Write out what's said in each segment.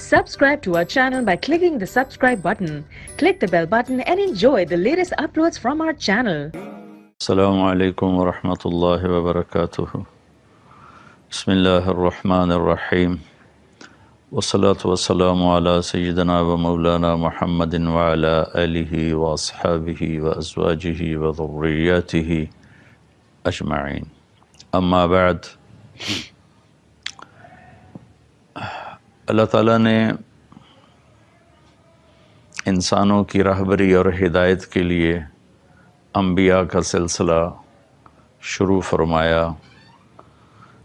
Subscribe to our channel by clicking the subscribe button. Click the bell button and enjoy the latest uploads from our channel. السلام علیکم ورحمۃ اللہ وبرکاتہ. بسم اللہ الرحمن الرحیم والصلاة والسلام علی سیدنا و مولانا محمد وعلی آلہ واصحابہ وازواجہ وذریاتہ اجمعین. اما بعد، اللہ تعالیٰ نے انسانوں کی رہبری اور ہدایت کے لیے انبیاء کا سلسلہ شروع فرمایا،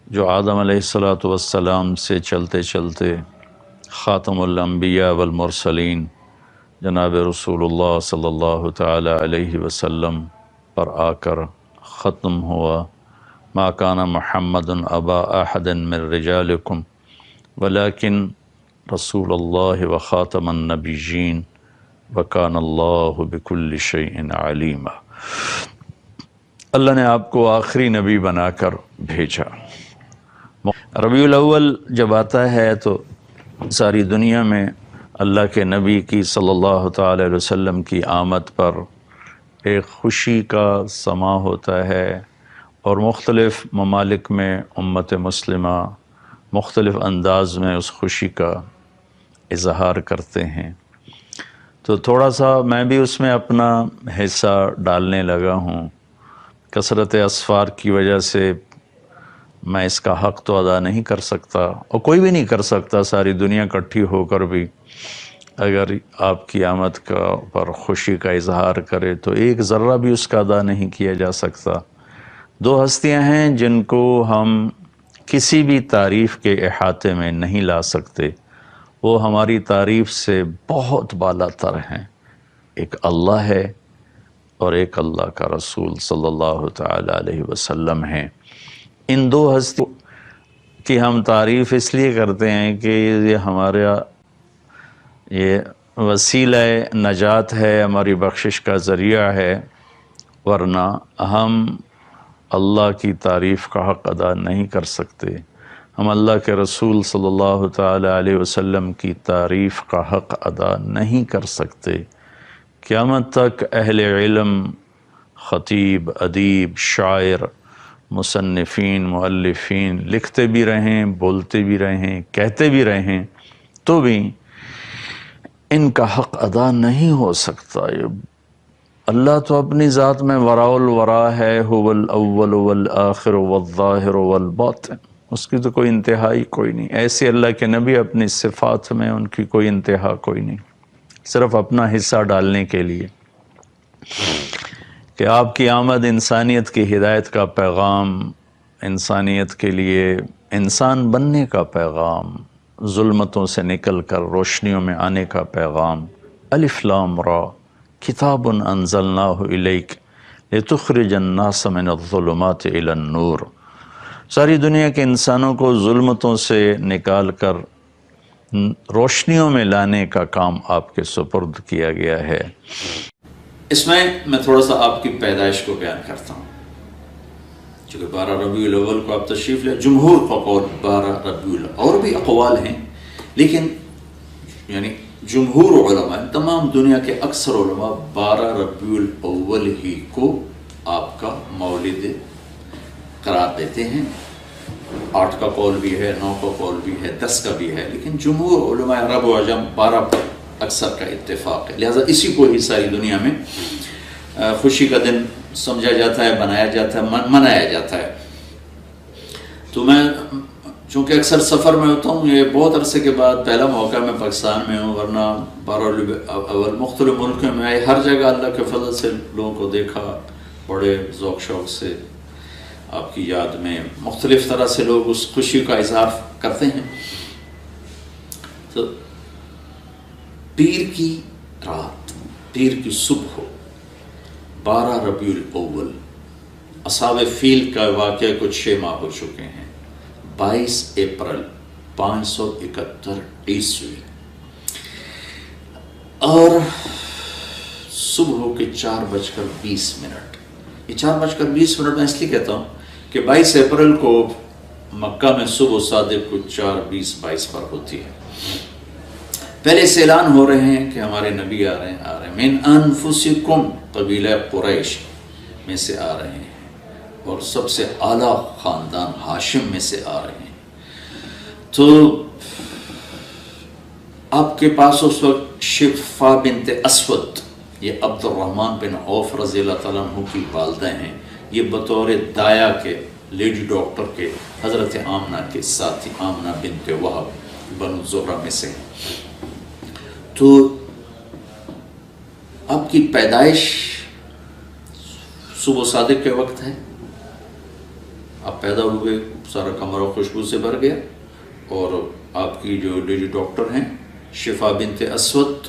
جو آدم علیہ السلام سے چلتے چلتے خاتم الانبیاء والمرسلین جناب رسول اللہ صلی اللہ تعالی علیہ وسلم پر آ کر ختم ہوا. ما کان محمد ابا احد من رجالکم ولیکن رسول اللہ و خاتم النبیین وکان اللہ بکل شیء علیما. اللہ نے آپ کو آخری نبی بنا کر بھیجا. ربیع الاول جب آتا ہے تو ساری دنیا میں اللہ کے نبی کی صلی اللہ تعالی علیہ وسلم کی آمد پر ایک خوشی کا سما ہوتا ہے، اور مختلف ممالک میں امت مسلمہ مختلف انداز میں اس خوشی کا اظہار کرتے ہیں. تو تھوڑا سا میں بھی اس میں اپنا حصہ ڈالنے لگا ہوں. کثرت اسفار کی وجہ سے میں اس کا حق تو ادا نہیں کر سکتا، اور کوئی بھی نہیں کر سکتا. ساری دنیا اکٹھی ہو کر بھی اگر آپ کی آمد کا پر خوشی کا اظہار کرے تو ایک ذرہ بھی اس کا ادا نہیں کیا جا سکتا. دو ہستیاں ہیں جن کو ہم کسی بھی تعریف کے احاطے میں نہیں لا سکتے. وہ ہماری تعریف سے بہت بالا تر ہیں. ایک اللہ ہے اور ایک اللہ کا رسول صلی اللہ تعالی علیہ وسلم ہیں. ان دو ہستیوں کی ہم تعریف اس لیے کرتے ہیں کہ یہ ہمارا یہ وسیلہ نجات ہے، ہماری بخشش کا ذریعہ ہے، ورنہ ہم اللہ کی تعریف کا حق ادا نہیں کر سکتے. ہم اللہ کے رسول صلی اللہ تعالی علیہ وسلم کی تعریف کا حق ادا نہیں کر سکتے. قیامت تک اہل علم، خطیب، ادیب، شاعر، مصنفین، مؤلفین لکھتے بھی رہیں، بولتے بھی رہیں، کہتے بھی رہیں، تو بھی ان کا حق ادا نہیں ہو سکتا. اللہ تو اپنی ذات میں وراء الورا ہے، هو الاول والآخر والظاہر والباطن. اس کی تو کوئی انتہائی کوئی نہیں. ایسے اللہ کے نبی اپنی صفات میں ان کی کوئی انتہا کوئی نہیں، صرف اپنا حصہ ڈالنے کے لیے کہ آپ کی آمد انسانیت کی ہدایت کا پیغام، انسانیت کے لیے انسان بننے کا پیغام، ظلمتوں سے نکل کر روشنیوں میں آنے کا پیغام. الف لام را کتاب انزلناہ الیک لتخرج الناس من الظلمات الی النور. ساری دنیا کے انسانوں کو ظلمتوں سے نکال کر روشنیوں میں لانے کا کام آپ کے سپرد کیا گیا ہے. اس میں تھوڑا سا آپ کی پیدائش کو بیان کرتا ہوں. چونکہ 12 ربیع الاول کو آپ تشریف لے، جمہور کا قول 12 ربیع الاول، اور بھی اقوال ہیں، لیکن یعنی جمہور علماء، تمام دنیا کے اکثر علماء 12 ربیع الاول ہی کو آپ کا مولد قرار دیتے ہیں. 8 کا قول بھی ہے، 9 کا قول بھی ہے، 10 کا بھی ہے، لیکن جمہور علماء عرب و عجم 12 پر اکثر کا اتفاق ہے. لہٰذا اسی کو ہی ساری دنیا میں خوشی کا دن سمجھا جاتا ہے، بنایا جاتا ہے، منایا جاتا ہے. تو میں چونکہ اکثر سفر میں ہوتا ہوں، یہ بہت عرصے کے بعد پہلا موقع میں پاکستان میں ہوں، ورنہ 12 ربیع الاول مختلف ملکوں میں ہر جگہ اللہ کے فضل سے لوگوں کو دیکھا، بڑے ذوق شوق سے آپ کی یاد میں مختلف طرح سے لوگ اس خوشی کا اظہار کرتے ہیں. تو پیر کی رات، پیر کی صبح، 12 ربیع الاول، اصحاب فیل کا واقعہ کچھ 6 ماہ ہو چکے ہیں. 22 اپریل 571 عیسوی، اور صبح کے 4:20. یہ 4:20 میں اس لیے کہتا ہوں کہ 22 اپریل کو مکہ میں صبح صادق کو 4:20-22 پر ہوتی ہے. پہلے سے اعلان ہو رہے ہیں کہ ہمارے نبی آ رہے ہیں من انفسکم، قبیلہ قریش میں سے آ رہے ہیں، اور سب سے اعلیٰ خاندان ہاشم میں سے آ رہے ہیں۔ تو آپ کے پاس اس وقت شفا بنت اسود، یہ عبد الرحمن بن عوف رضی اللہ تعالیٰ عنہ کی والدہ ہیں، یہ بطور دایا کے لیڈی ڈاکٹر کے حضرت آمنہ کے ساتھی، آمنہ بنت وہب بنو زہرہ میں سے۔ تو آپ کی پیدائش صبح صادق کے وقت ہے، آپ پیدا ہوئے، سارا کمرہ خوشبو سے بھر گیا، اور آپ کی جو لیڈی ڈاکٹر ہیں شفا بنت اسود،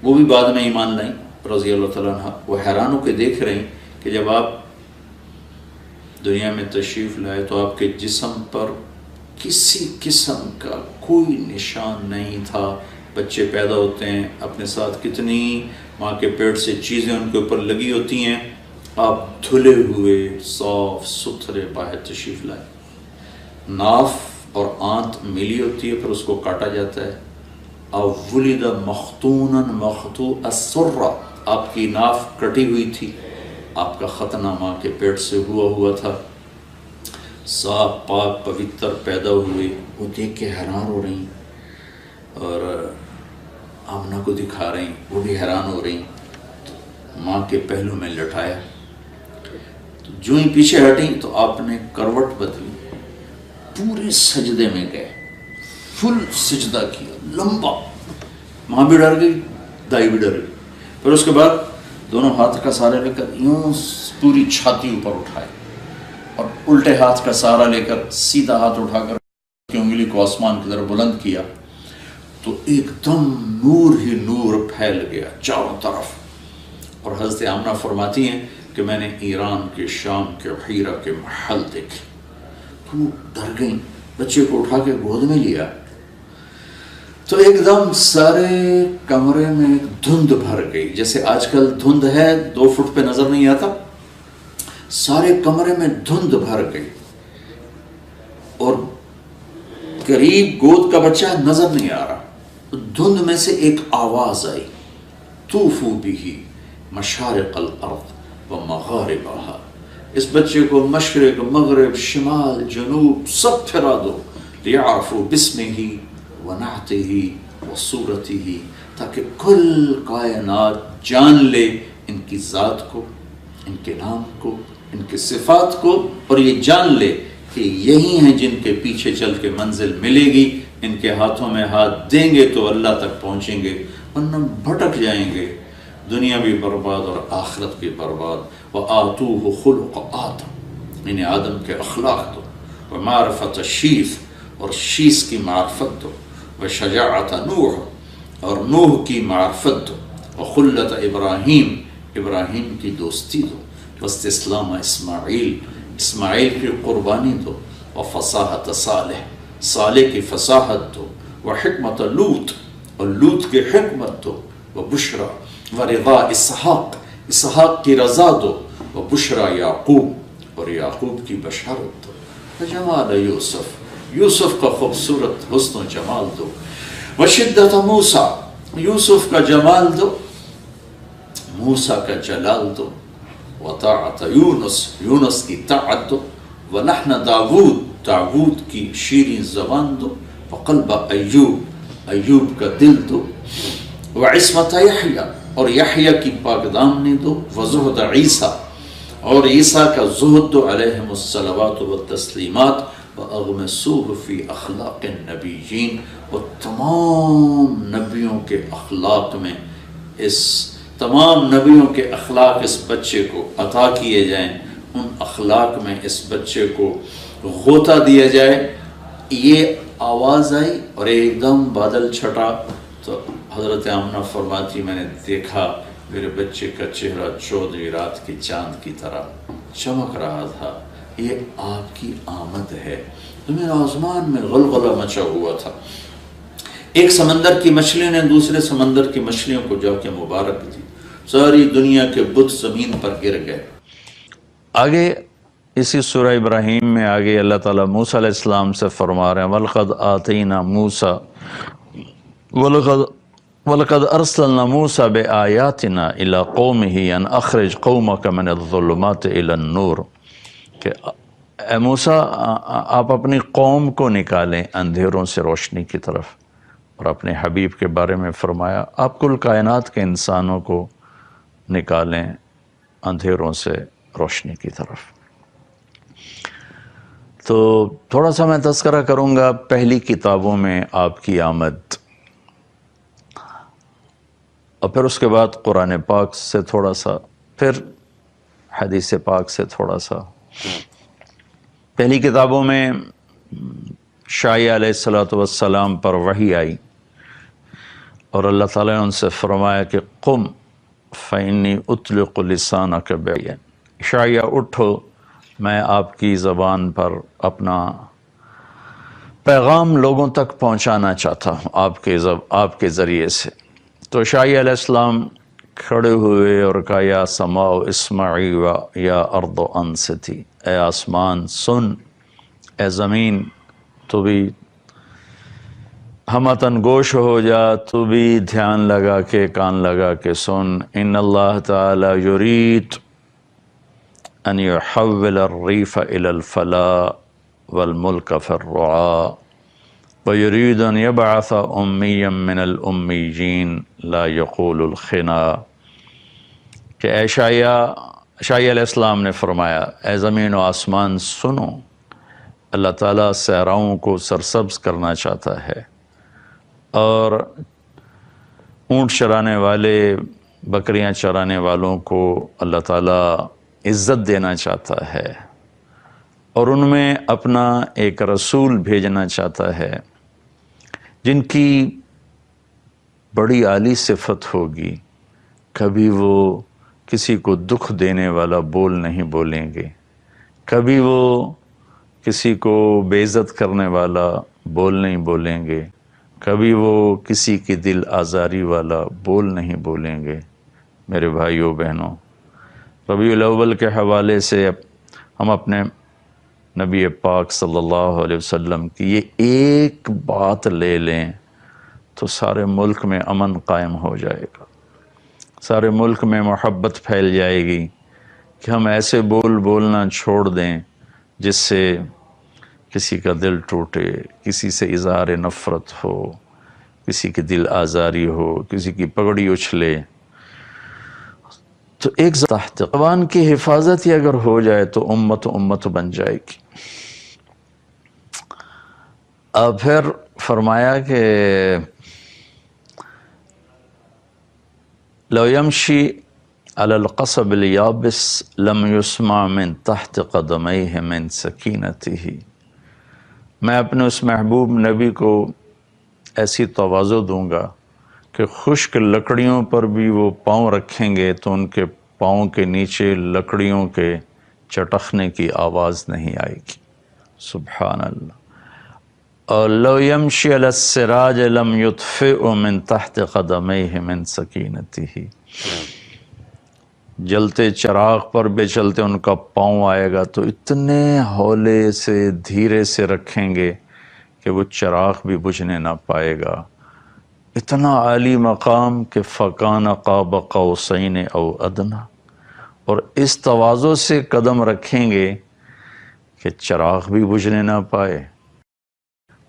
وہ بھی بعد میں ایمان لائیں رضی اللہ تعالیٰ عنہ۔ وہ حیران ہو کے دیکھ رہے ہیں کہ جب آپ دنیا میں تشریف لائے تو آپ کے جسم پر کسی قسم کا کوئی نشان نہیں تھا۔ بچے پیدا ہوتے ہیں، اپنے ساتھ کتنی ماں کے پیٹ سے چیزیں ان کے اوپر لگی ہوتی ہیں، آپ دھلے ہوئے صاف ستھرے باہر تشریف لائے۔ ناف اور آنت ملی ہوتی ہے، پھر اس کو کاٹا جاتا ہے۔ ولد مختونا مختوع السرہ، آپ کی ناف کٹی ہوئی تھی، آپ کا ختنہ ماں کے پیٹ سے ہوا تھا، صاف پاک پوتر پیدا ہوئے۔ وہ دیکھ کے حیران ہو رہی اور آمنہ کو دکھا رہی، وہ بھی حیران ہو رہی۔ ماں کے پہلو میں لٹایا، تو جو ہی پیچھے ہٹیں تو آپ نے کروٹ بدلی، پورے سجدے میں گئے، فل سجدہ کیا لمبا۔ ماں بھی ڈر گئی، دائی بھی ڈر گئی۔ پھر اس کے بعد دونوں ہاتھ کا سہارا لے کر یوں پوری چھاتی اوپر اٹھائے، اور الٹے ہاتھ کا سہارا لے کر سیدھا ہاتھ اٹھا کر انگلی کو آسمان کی طرف بلند کیا، تو ایک دم نور ہی نور پھیل گیا چاروں طرف۔ اور حضرت آمنہ فرماتی ہیں کہ میں نے ایران کے، شام کے، حیرہ کے محل دیکھے، تو ڈر گئیں، بچے کو اٹھا کے گود میں لیا، تو ایک دم سارے کمرے میں دھند بھر گئی۔ جیسے آج کل دھند ہے، 2 فٹ پہ نظر نہیں آتا، سارے کمرے میں دھند بھر گئی، اور قریب گود کا بچہ نظر نہیں آ رہا۔ دھند میں سے ایک آواز آئی، طوفوا بہ مشارق الارض و مغاربہا، اس بچے کو مشرق، مغرب، شمال، جنوب سب پھرا دو، لیعرفوا باسمہ ونعتہ وصورتہ، تاکہ کل کائنات جان لے ان کی ذات کو، ان کے نام کو، ان کے صفات کو، اور یہ جان لے کہ یہی ہیں جن کے پیچھے چل کے منزل ملے گی، ان کے ہاتھوں میں ہاتھ دیں گے تو اللہ تک پہنچیں گے، ورنہ بھٹک جائیں گے، دنیا بھی برباد اور آخرت بھی برباد۔ وَآتُوهُ خُلُقَ آدم، انہیں آدم کے اخلاق دو، وَمَعْرِفَةَ شیث، اور شیث کی معرفت دو، وَشَجَاعَةَ نوح، اور نوح کی معرفت دو، وَخُلَّةَ ابراہیم، ابراہیم کی دوستی دو، وَاسْتِسْلَامَ اسماعیل، اسماعیل کی قربانی دو، وَفَصَاحَةَ صالح، صالح کی فصاحت دو، وَحِکْمَةَ لوط، اور لوط کی حکمت دو، وَبُشْرَى وَرِضَا اسحاق، اسحاق کی رضا دو، وَبُشْرَى یعقوب، اور یعقوب کی بشارت دو، وَجَمَالَ یوسف، یوسف کا خوبصورت حسن و جمال دو، وَشِدَّةَ موسیٰ، یوسف کا جمال دو، موسیٰ کا جلال دو، وَطَاعَةَ یونس، یونس کی طاعت دو، وَلَحْنَ داود، داود کی شیریں زبان دو، وَقَلْبَ ایوب، ایوب کا دل دو، وَعِصْمَةَ یحییٰ، اور یحییٰ کی پاک دامنی دو، وَزُہْدَ عیسیٰ، اور عیسیٰ کا زہد دو، علیہم الصلوات والتسلیمات، وَأَغْمِسُوهُ فِي أَخْلَاقِ النَّبِيِّينَ، اور تمام نبیوں کے اخلاق میں، اس تمام نبیوں کے اخلاق اس بچے کو عطا کیے جائیں، ان اخلاق میں اس بچے کو غوطہ دیا جائے۔ یہ آواز آئی اور ایک دم بادل چھٹا، تو حضرت آمنہ فرماتی میں نے دیکھا میرے بچے کا چہرہ 14ویں رات کی چاند کی طرح چمک رہا تھا، یہ آپ کی آمد ہے۔ تو میرے آسمان میں غلغلہ مچا ہوا تھا، ایک سمندر کی مچھلی نے دوسرے سمندر کی مچھلیوں کو جا کے مبارک دی، ساری دنیا کے بت زمین پر گر گئے۔ آگے اسی سورہ ابراہیم میں آگے اللہ تعالیٰ موسیٰ علیہ السلام سے فرما رہے ہیں وَلْقَدْ آتَيْنَا مُوسَى وَلَقَدْ أَرْسَلْنَا مُوسَى بِآيَاتِنَا إِلَىٰ قَوْمِهِ أَنْ أَخْرِجْ قَوْمَكَ مِنَ الظُّلُمَاتِ إِلَى النُّورِ کہ اے موسیٰ آپ اپنی قوم کو نکالیں اندھیروں سے روشنی کی طرف، اور اپنے حبیب کے بارے میں فرمایا آپ کل کائنات کے انسانوں کو نکالیں اندھیروں سے روشنی کی طرف۔ تو تھوڑا سا میں تذکرہ کروں گا پہلی کتابوں میں آپ کی آمد، اور پھر اس کے بعد قرآن پاک سے تھوڑا سا، پھر حدیث پاک سے تھوڑا سا۔ پہلی کتابوں میں شاعیہ علیہ السلام پر وحی آئی، اور اللہ تعالیٰ نے ان سے فرمایا کہ قم فإنی اطلق لسانک بعین، شاعیہ اٹھو، میں آپ کی زبان پر اپنا پیغام لوگوں تک پہنچانا چاہتا ہوں آپ کے ذریعے سے۔ تو شاعیہ علیہ السلام کھڑے ہوئے اور کہا یا سماء اسمعی و یا ارض انصتی، اے آسمان سن، اے زمین تو بھی ہمتن گوش ہو جا، تو بھی دھیان لگا کے کان لگا کے سن۔ ان اللہ تعالی یرید ان یحول الریف الی الفلاح والملک فی الرعاء ویرید ان یبعث امیا من الامیین لا یقول الخنا، کہ اے شاعیہ علیہ السلام نے فرمایا اے زمین و آسمان سنو، اللہ تعالیٰ صحراؤں کو سرسبز کرنا چاہتا ہے، اور اونٹ چرانے والے بکریاں چرانے والوں کو اللہ تعالیٰ عزت دینا چاہتا ہے، اور ان میں اپنا ایک رسول بھیجنا چاہتا ہے جن کی بڑی عالی صفت ہوگی، کبھی وہ کسی کو دکھ دینے والا بول نہیں بولیں گے، کبھی وہ کسی کو بے عزت کرنے والا بول نہیں بولیں گے، کبھی وہ کسی کی دل آزاری والا بول نہیں بولیں گے۔ میرے بھائیوں بہنوں، ربیع الاول کے حوالے سے ہم اپنے نبی پاک صلی اللہ علیہ وسلم کی یہ ایک بات لے لیں تو سارے ملک میں امن قائم ہو جائے گا، سارے ملک میں محبت پھیل جائے گی کہ ہم ایسے بولنا چھوڑ دیں جس سے کسی کا دل ٹوٹے، کسی سے اظہار نفرت ہو، کسی کی دل آزاری ہو، کسی کی پگڑی اچھلے۔ تو ایک تحت زبان کی حفاظت ہی اگر ہو جائے تو امت بن جائے گی۔ اب پھر فرمایا کہ لو یمشی علی القصب الیابس لم یسمع من تحت قدمیہ من سکینتہ، میں اپنے اس محبوب نبی کو ایسی تواضع دوں گا کہ خشک لکڑیوں پر بھی وہ پاؤں رکھیں گے تو ان کے پاؤں کے نیچے لکڑیوں کے چٹخنے کی آواز نہیں آئے گی۔ سبحان اللہ۔ اور لو یمشی علی السراج لم یطفئ من تحت قدمیہ من سکینتہ، جلتے چراغ پر بھی چلتے ان کا پاؤں آئے گا تو اتنے ہولے سے دھیرے سے رکھیں گے کہ وہ چراغ بھی بجھنے نہ پائے گا۔ اتنا عالی مقام کہ فَكَانَ قَابَ قَوْسَيْنِ أَوْ أَدْنَىٰ، اور اس تواضع سے قدم رکھیں گے کہ چراغ بھی بجھنے نہ پائے،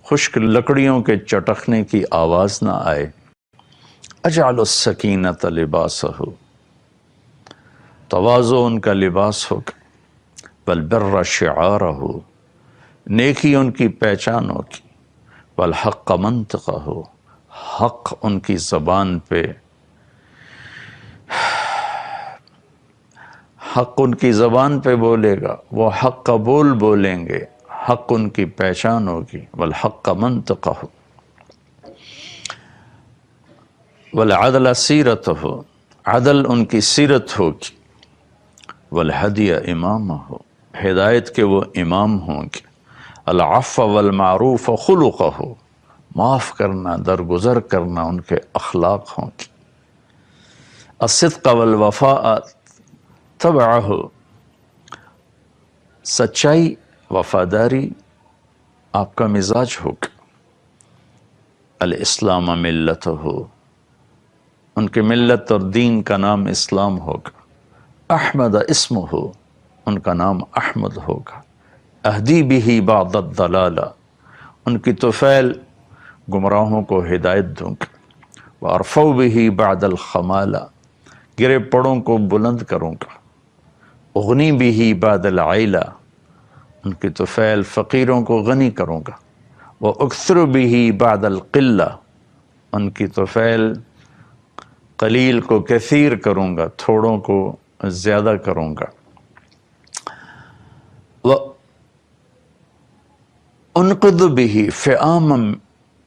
خشک لکڑیوں کے چٹخنے کی آواز نہ آئے۔ اجعل السکینۃ لباسہ، تواضع ان کا لباس ہوگا، والبر شعارہ، نیکی ان کی پہچان ہوگی، والحق منطقہ، حق ان کی زبان پہ، حق ان کی زبان پہ بولے گا، وہ حق کا بولیں گے، حق ان کی پہچان ہوگی، والحق منطقہ، والعدل سیرتہ، عدل ان کی سیرت ہوگی، والہدی امامہ، ہدایت کے وہ امام ہوں گے، العفو والمعروف خلقہ، معاف کرنا درگزر کرنا ان کے اخلاق ہوں گے، الصدق والوفاء تبعہ، سچائی وفاداری آپ کا مزاج ہوگا، الاسلام ملتہ، ان کے ملت اور دین کا نام اسلام ہوگا۔ احمد اسمہ، ان کا نام احمد ہوگا۔ اہدی بہ بعد الضلالہ، ان کی طفیل گمراہوں کو ہدایت دوں گا۔ وارفع بہ بعد الخمالہ، گرے پڑوں کو بلند کروں گا۔ اغنی بہ بعد العیلہ، ان کی طفیل فقیروں کو غنی کروں گا۔ واکثر بہ بعد القلہ، ان کی طفیل قلیل کو کثیر کروں گا، تھوڑوں کو زیادہ کروں گا۔ وانقذ بہ فئاما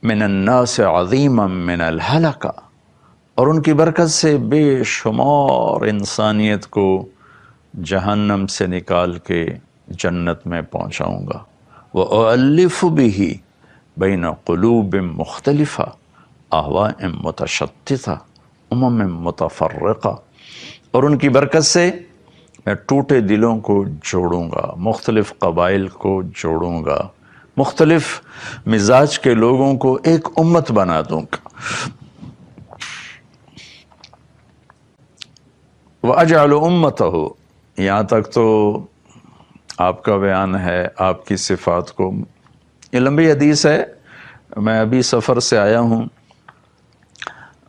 من الناس عظیما من الہلکہ، اور ان کی برکت سے بے شمار انسانیت کو جہنم سے نکال کے جنت میں پہنچاؤں گا۔ وَأُؤَلِّفُ بِهِ بَيْنَ قُلُوبٍ مُخْتَلِفَةٍ أَهْوَاءٍ مُتَشَتِّتَةٍ أُمَمٍ مُتَفَرِّقَةٍ، اور ان کی برکت سے میں ٹوٹے دلوں کو جوڑوں گا، مختلف قبائل کو جوڑوں گا، مختلف مزاج کے لوگوں کو ایک امت بنا دوں گا۔ وَأَجْعَلُ أُمَّتَهُ، یہاں تک تو آپ کا بیان ہے آپ کی صفات کو۔ یہ لمبی حدیث ہے، میں ابھی سفر سے آیا ہوں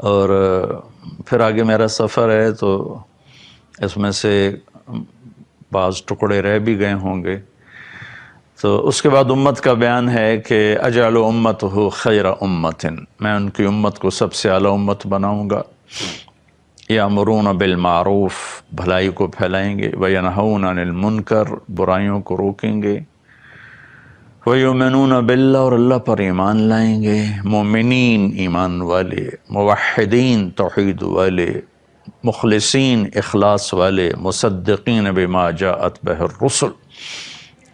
اور پھر آگے میرا سفر ہے، تو اس میں سے بعض ٹکڑے رہ بھی گئے ہوں گے۔ تو اس کے بعد امت کا بیان ہے کہ اجعل امتہ خیر امت، میں ان کی امت کو سب سے اعلیٰ امت بناؤں گا۔ یامرون بالمعروف، بھلائی کو پھیلائیں گے، وینہون عن المنکر، برائیوں کو روکیں گے، ویؤمنون باللہ، اور اللہ پر ایمان لائیں گے، مومنین ایمان والے، موحدین توحید والے، مخلصین اخلاص والے، مصدقین بما جاءت بہ الرسل،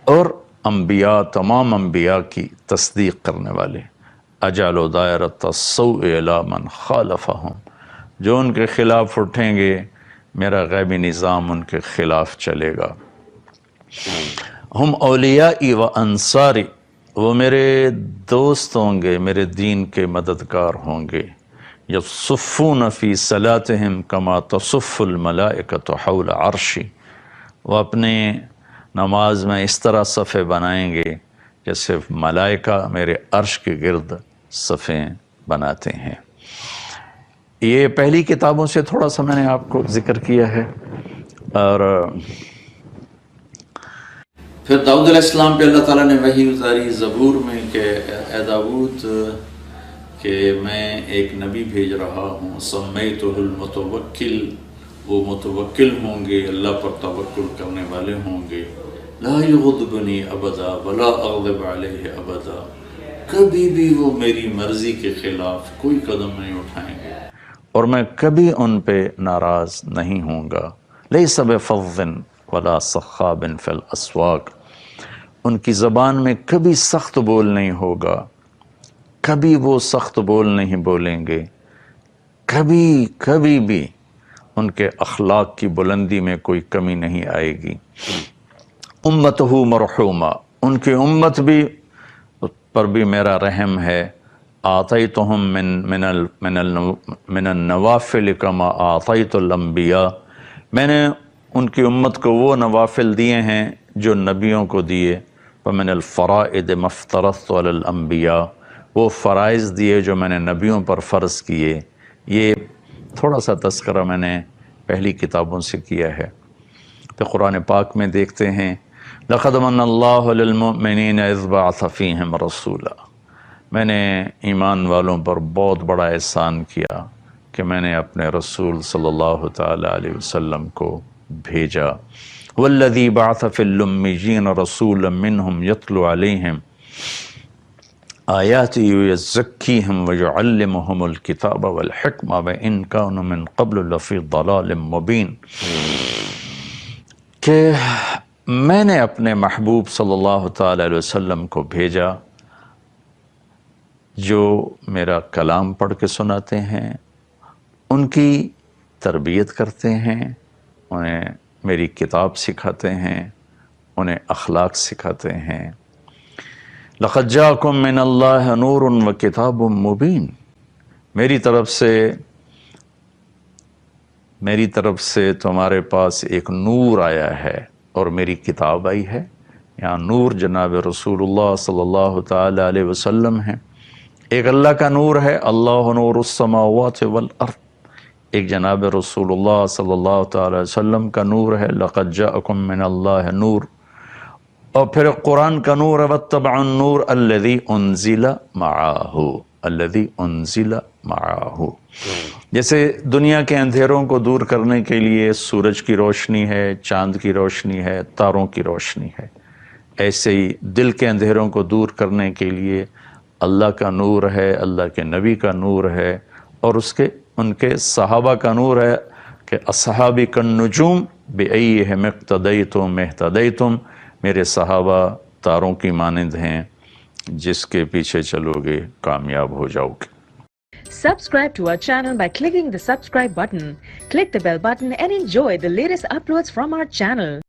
اور انبیاء تمام انبیاء کی تصدیق کرنے والے۔ اجعل دائرۃ السوء الی من خالفہم، جو ان کے خلاف اٹھیں گے میرا غیبی نظام ان کے خلاف چلے گا۔ ہم اولیائی و انصاری، وہ میرے دوست ہوں گے، میرے دین کے مددگار ہوں گے۔ یصفون فی صلاتہم کما تصف الملائکۃ حول عرشی، وہ اپنے نماز میں اس طرح صفیں بنائیں گے جیسے ملائکہ میرے عرش کے گرد صفیں بناتے ہیں۔ یہ پہلی کتابوں سے تھوڑا سا میں نے آپ کو ذکر کیا ہے۔ اور پھر داؤد علیہ السلام پہ اللہ تعالیٰ نے وحی اتاری زبور میں کہ اے داؤد، کہ میں ایک نبی بھیج رہا ہوں، سمیتہ المتوکل، وہ متوکل ہوں گے، اللہ پر توکل کرنے والے ہوں گے۔ لا یغضبنی ابدا ولا اغضب علیہ ابدا، کبھی بھی وہ میری مرضی کے خلاف کوئی قدم نہیں اٹھائیں گے، اور میں کبھی ان پہ ناراض نہیں ہوں گا۔ لیس بفظ ولا صخاب فی الاسواق، ان کی زبان میں کبھی سخت بول نہیں ہوگا، کبھی وہ سخت بول نہیں بولیں گے، کبھی بھی ان کے اخلاق کی بلندی میں کوئی کمی نہیں آئے گی۔ امتہ مرحومہ، ان کی امت بھی پر بھی میرا رحم ہے۔ آتیتہم من النوافل کما آتیت الانبیاء، میں نے ان کی امت کو وہ نوافل دیے ہیں جو نبیوں کو دیے۔ ومن الفرائض ما افترضت علی الانبیاء، وہ فرائض دیے جو میں نے نبیوں پر فرض کیے۔ یہ تھوڑا سا تذکرہ میں نے پہلی کتابوں سے کیا ہے۔ تو قرآن پاک میں دیکھتے ہیں لقد من اللہ علی المؤمنین اذ بعث فیہم رسولا، میں نے ایمان والوں پر بہت بڑا احسان کیا کہ میں نے اپنے رسول صلی اللہ تعالی علیہ وسلم کو بھیجا۔ والذی بعث فی الامیین رسولا منہم یتلو علیہم آیاتی ویزکیہم ویعلمہم الکتاب والحکمہ وان کانوا من قبل لفی ضلال مبین، کہ میں نے اپنے محبوب صلی اللہ تعالی علیہ وسلم کو بھیجا جو میرا کلام پڑھ کے سناتے ہیں، ان کی تربیت کرتے ہیں، انہیں میری کتاب سکھاتے ہیں، انہیں اخلاق سکھاتے ہیں۔ لقد جاءکم من اللہ نور و کتاب مبین، میری طرف سے تمہارے پاس ایک نور آیا ہے اور میری کتاب آئی ہے۔ یہاں نور جناب رسول اللہ صلی اللہ تعالی علیہ وسلم ہیں۔ ایک اللہ کا نور ہے، اللہ نور السماوات والارض، ایک جناب رسول اللہ صلی اللہ تعالی علیہ وسلم کا نور ہے، لقد جاءکم من اللہ نور، اور پھر قرآن کا نور ہے، واتبعوا النور الذی انزل معہ۔ جیسے دنیا کے اندھیروں کو دور کرنے کے لیے سورج کی روشنی ہے، چاند کی روشنی ہے، تاروں کی روشنی ہے، ایسے ہی دل کے اندھیروں کو دور کرنے کے لیے اللہ کا نور ہے، اللہ کے نبی کا نور ہے، اور ان کے صحابہ کا نور ہے کہ اصحابی کالنجوم بأیہم اقتدیتم اہتدیتم، میرے صحابہ تاروں کی مانند ہیں، جس کے پیچھے چلو گے کامیاب ہو جاؤ گے۔ Subscribe to our channel by clicking the subscribe button. Click the bell button and enjoy the latest uploads from our channel.